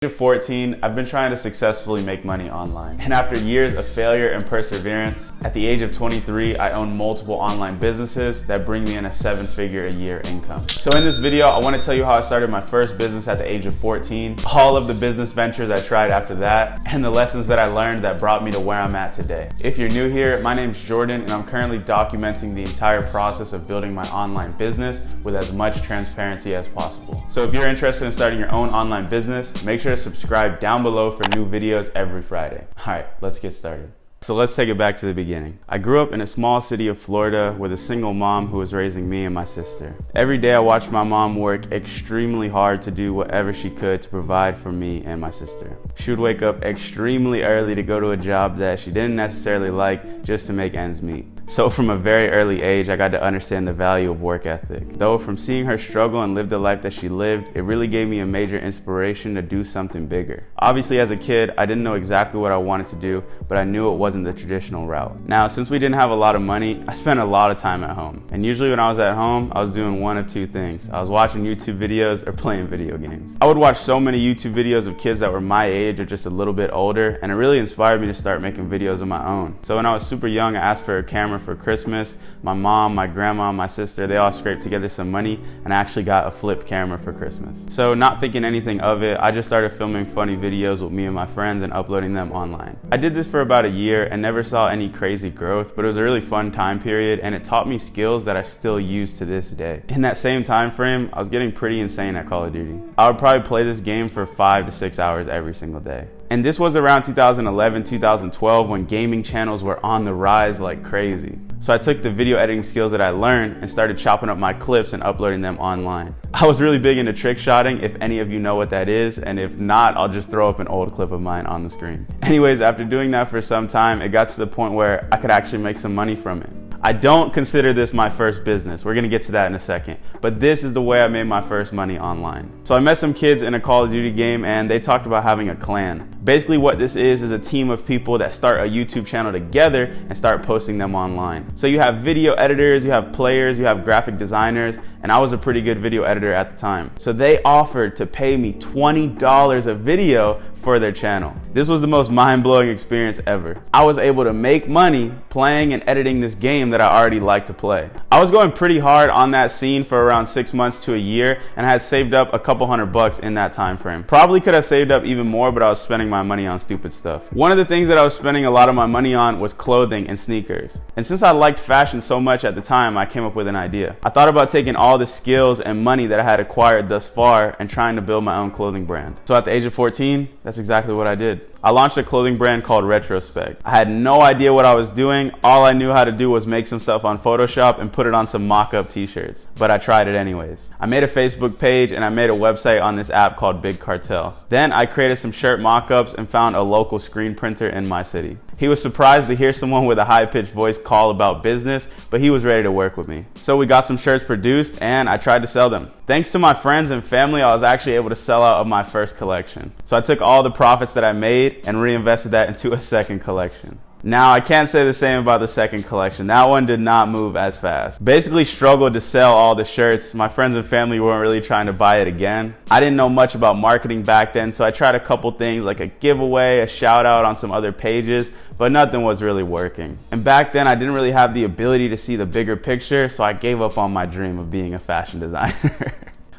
At 14, I've been trying to successfully make money online. And after years of failure and perseverance, at the age of 23, I own multiple online businesses that bring me in a 7-figure a year income. So in this video, I want to tell you how I started my first business at the age of 14, all of the business ventures I tried after that, and the lessons that I learned that brought me to where I'm at today. If you're new here, my name's Jordan, and I'm currently documenting the entire process of building my online business with as much transparency as possible. So if you're interested in starting your own online business, make sure to subscribe down below for new videos every Friday. All right, let's get started. So let's take it back to the beginning. I grew up in a small city of Florida with a single mom who was raising me and my sister. Every day I watched my mom work extremely hard to do whatever she could to provide for me and my sister. She would wake up extremely early to go to a job that she didn't necessarily like just to make ends meet. So from a very early age, I got to understand the value of work ethic. Though from seeing her struggle and live the life that she lived, it really gave me a major inspiration to do something bigger. Obviously as a kid, I didn't know exactly what I wanted to do, but I knew it wasn't the traditional route. Now, since we didn't have a lot of money, I spent a lot of time at home. And usually when I was at home, I was doing one of two things. I was watching YouTube videos or playing video games. I would watch so many YouTube videos of kids that were my age or just a little bit older, and it really inspired me to start making videos of my own. So when I was super young, I asked for a camera for Christmas. My mom, my grandma, my sister, they all scraped together some money, and I actually got a flip camera for Christmas. So not thinking anything of it, I just started filming funny videos with me and my friends and uploading them online. I did this for about a year and never saw any crazy growth, but it was a really fun time period, and it taught me skills that I still use to this day. In that same time frame, I was getting pretty insane at Call of Duty. I would probably play this game for 5 to 6 hours every single day. And this was around 2011, 2012 when gaming channels were on the rise like crazy. So I took the video editing skills that I learned and started chopping up my clips and uploading them online. I was really big into trick shotting, if any of you know what that is, and if not, I'll just throw up an old clip of mine on the screen. Anyways, after doing that for some time, it got to the point where I could actually make some money from it. I don't consider this my first business. We're gonna get to that in a second. But this is the way I made my first money online. So I met some kids in a Call of Duty game and they talked about having a clan. Basically what this is a team of people that start a YouTube channel together and start posting them online. So you have video editors, you have players, you have graphic designers, and I was a pretty good video editor at the time. So they offered to pay me $20 a video for their channel. This was the most mind-blowing experience ever. I was able to make money playing and editing this game that I already liked to play. I was going pretty hard on that scene for around 6 months to a year, and I had saved up a couple $100 in that time frame. Probably could have saved up even more, but I was spending my money on stupid stuff. One of the things that I was spending a lot of my money on was clothing and sneakers. And since I liked fashion so much at the time, I came up with an idea. I thought about taking all the skills and money that I had acquired thus far and trying to build my own clothing brand. So at the age of 14, that's exactly what I did. I launched a clothing brand called Retrospect. I had no idea what I was doing. All I knew how to do was make some stuff on Photoshop and put it on some mock-up t-shirts. But I tried it anyways. I made a Facebook page and I made a website on this app called Big Cartel. Then I created some shirt mock-ups and found a local screen printer in my city. He was surprised to hear someone with a high-pitched voice call about business, but he was ready to work with me. So we got some shirts produced and I tried to sell them. Thanks to my friends and family, I was actually able to sell out of my first collection. So I took all the profits that I made and reinvested that into a second collection. Now, I can't say the same about the second collection. That one did not move as fast. Basically struggled to sell all the shirts. My friends and family weren't really trying to buy it again. I didn't know much about marketing back then, so I tried a couple things like a giveaway, a shout out on some other pages, but nothing was really working. And back then, I didn't really have the ability to see the bigger picture, so I gave up on my dream of being a fashion designer.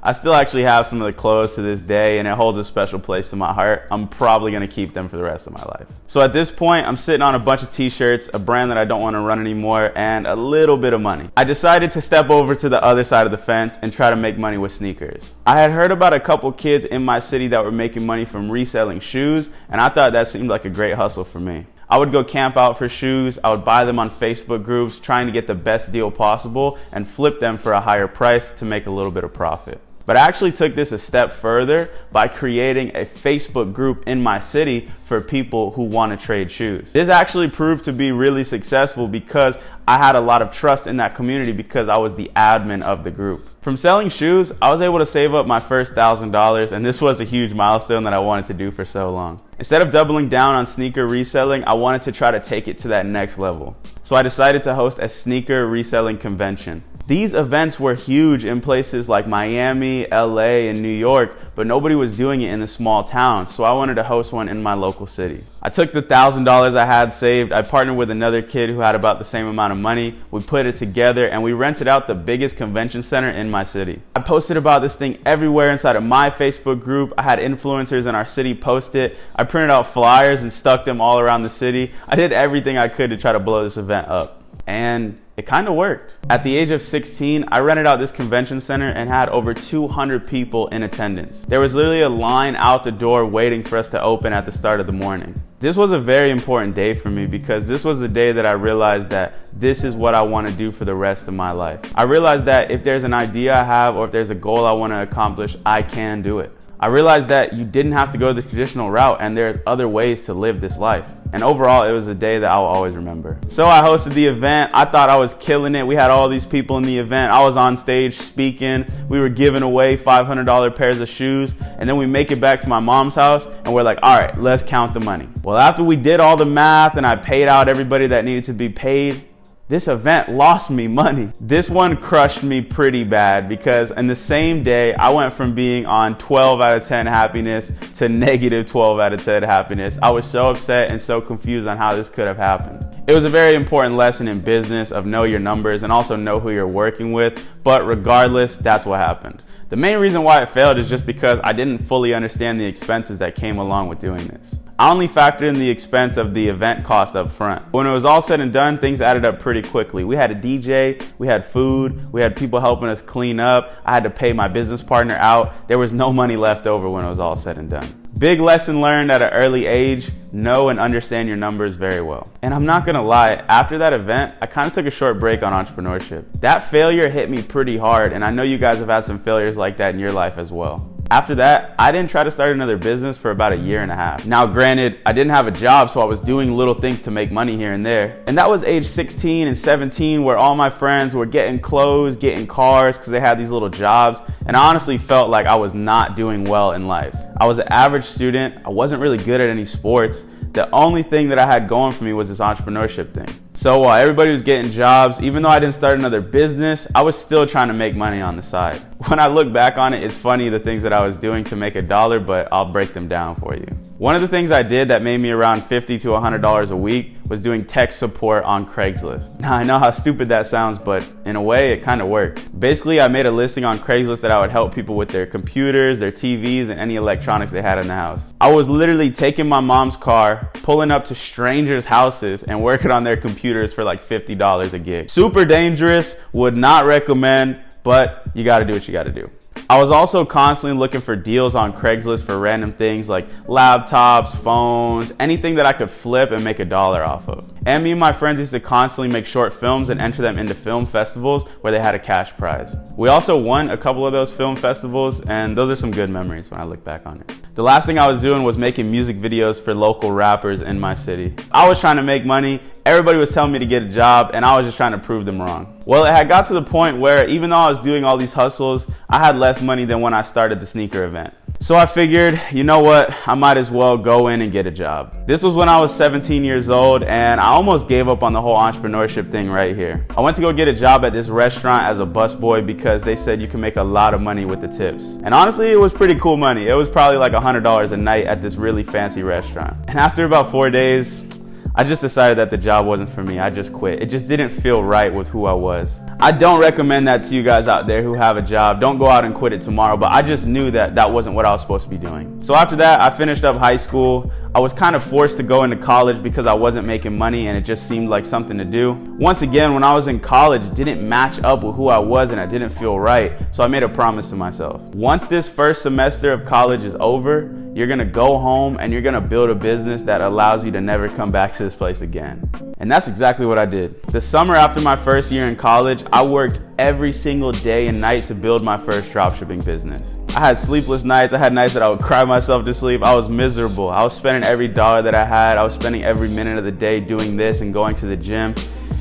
I still actually have some of the clothes to this day, and it holds a special place in my heart. I'm probably gonna keep them for the rest of my life. So at this point, I'm sitting on a bunch of t-shirts, a brand that I don't wanna run anymore, and a little bit of money. I decided to step over to the other side of the fence and try to make money with sneakers. I had heard about a couple kids in my city that were making money from reselling shoes, and I thought that seemed like a great hustle for me. I would go camp out for shoes, I would buy them on Facebook groups, trying to get the best deal possible, and flip them for a higher price to make a little bit of profit. But I actually took this a step further by creating a Facebook group in my city for people who want to trade shoes. This actually proved to be really successful because I had a lot of trust in that community because I was the admin of the group. From selling shoes, I was able to save up my first $1,000, and this was a huge milestone that I wanted to do for so long. Instead of doubling down on sneaker reselling, I wanted to try to take it to that next level. So I decided to host a sneaker reselling convention. These events were huge in places like Miami, LA, and New York, but nobody was doing it in the small towns, so I wanted to host one in my local city. I took the $1,000 I had saved, I partnered with another kid who had about the same amount of money, we put it together, and we rented out the biggest convention center in my city. I posted about this thing everywhere inside of my Facebook group. I had influencers in our city post it. I printed out flyers and stuck them all around the city. I did everything I could to try to blow this event up. And it kind of worked. At the age of 16, I rented out this convention center and had over 200 people in attendance. There was literally a line out the door waiting for us to open at the start of the morning. This was a very important day for me because this was the day that I realized that this is what I want to do for the rest of my life. I realized that if there's an idea I have or if there's a goal I want to accomplish, I can do it. I realized that you didn't have to go the traditional route and there's other ways to live this life. And overall, it was a day that I will always remember. So I hosted the event. I thought I was killing it. We had all these people in the event. I was on stage speaking. We were giving away $500 pairs of shoes. And then we make it back to my mom's house and we're like, all right, let's count the money. Well, after we did all the math and I paid out everybody that needed to be paid, this event lost me money. This one crushed me pretty bad because in the same day, I went from being on 12 out of 10 happiness to negative 12 out of 10 happiness. I was so upset and so confused on how this could have happened. It was a very important lesson in business of know your numbers and also know who you're working with. But regardless, that's what happened. The main reason why it failed is just because I didn't fully understand the expenses that came along with doing this. I only factored in the expense of the event cost up front. When it was all said and done, things added up pretty quickly. We had a DJ, we had food, we had people helping us clean up. I had to pay my business partner out. There was no money left over when it was all said and done. Big lesson learned at an early age, know and understand your numbers very well. And I'm not gonna lie, after that event, I kind of took a short break on entrepreneurship. That failure hit me pretty hard, and I know you guys have had some failures like that in your life as well. After that, I didn't try to start another business for about 1.5 years. Now granted, I didn't have a job, so I was doing little things to make money here and there. And that was age 16 and 17 where all my friends were getting clothes, getting cars because they had these little jobs. And I honestly felt like I was not doing well in life. I was an average student. I wasn't really good at any sports. The only thing that I had going for me was this entrepreneurship thing. So while everybody was getting jobs, even though I didn't start another business, I was still trying to make money on the side. When I look back on it, it's funny the things that I was doing to make $1, but I'll break them down for you. One of the things I did that made me around $50 to $100 a week was doing tech support on Craigslist. Now I know how stupid that sounds, but in a way it kind of worked. Basically, I made a listing on Craigslist that I would help people with their computers, their TVs, and any electronics they had in the house. I was literally taking my mom's car, pulling up to strangers' houses and working on their computers for like $50 a gig. Super dangerous, would not recommend, but you gotta do what you gotta do. I was also constantly looking for deals on Craigslist for random things like laptops, phones, anything that I could flip and make $1 off of. And me and my friends used to constantly make short films and enter them into film festivals where they had a cash prize. We also won a couple of those film festivals, and those are some good memories when I look back on it. The last thing I was doing was making music videos for local rappers in my city. I was trying to make money. Everybody was telling me to get a job, and I was just trying to prove them wrong. Well, it had got to the point where even though I was doing all these hustles, I had less money than when I started the sneaker event. So I figured, you know what, I might as well go in and get a job. This was when I was 17 years old, and I almost gave up on the whole entrepreneurship thing right here. I went to go get a job at this restaurant as a busboy because they said you can make a lot of money with the tips. And honestly, it was pretty cool money. It was probably like $100 a night at this really fancy restaurant. And after about 4 days, I just decided that the job wasn't for me. I just quit. It just didn't feel right with who I was. I don't recommend that to you guys out there who have a job. Don't go out and quit it tomorrow, but I just knew that that wasn't what I was supposed to be doing. So after that, I finished up high school. I was kind of forced to go into college because I wasn't making money and it just seemed like something to do. Once again, when I was in college, it didn't match up with who I was and I didn't feel right. So I made a promise to myself. Once this first semester of college is over, you're gonna go home and you're gonna build a business that allows you to never come back to this place again. And that's exactly what I did. The summer after my first year in college, I worked every single day and night to build my first dropshipping business. I had sleepless nights. I had nights that I would cry myself to sleep. I was miserable. I was spending every dollar that I had. I was spending every minute of the day doing this and going to the gym.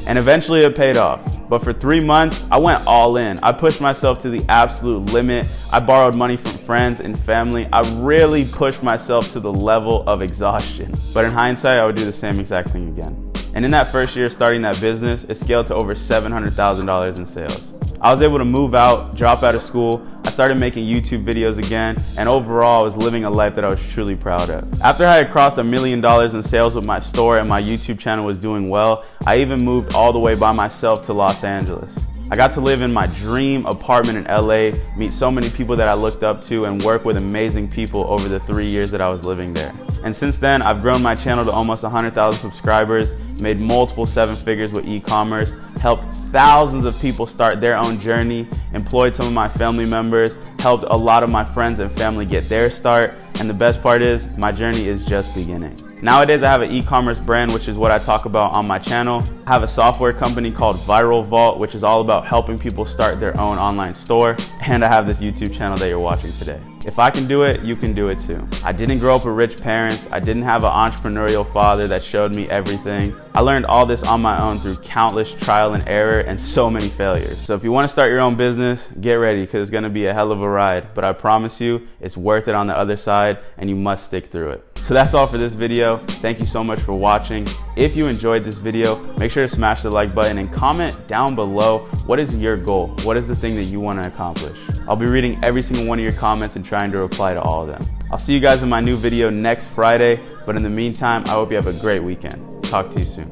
And eventually it paid off. But for 3 months, I went all in. I pushed myself to the absolute limit. I borrowed money from friends and family. I really pushed myself to the level of exhaustion. But in hindsight, I would do the same exact thing again. And in that first year starting that business, it scaled to over $700,000 in sales. I was able to move out, drop out of school. I started making YouTube videos again, and overall I was living a life that I was truly proud of. After I had crossed $1 million in sales with my store and my YouTube channel was doing well, I even moved all the way by myself to Los Angeles. I got to live in my dream apartment in LA, meet so many people that I looked up to, and work with amazing people over the 3 years that I was living there. And since then, I've grown my channel to almost 100,000 subscribers, made multiple 7 figures with e-commerce, helped thousands of people start their own journey, employed some of my family members, helped a lot of my friends and family get their start, and the best part is, my journey is just beginning. Nowadays, I have an e-commerce brand, which is what I talk about on my channel. I have a software company called Viral Vault, which is all about helping people start their own online store. And I have this YouTube channel that you're watching today. If I can do it, you can do it too. I didn't grow up with rich parents. I didn't have an entrepreneurial father that showed me everything. I learned all this on my own through countless trial and error and so many failures. So if you want to start your own business, get ready, because it's going to be a hell of a ride. But I promise you, it's worth it on the other side, and you must stick through it. So that's all for this video. Thank you so much for watching. If you enjoyed this video, make sure to smash the like button and comment down below, what is your goal? What is the thing that you want to accomplish? I'll be reading every single one of your comments and trying to reply to all of them. I'll see you guys in my new video next Friday, but in the meantime, I hope you have a great weekend. Talk to you soon.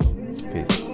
Peace.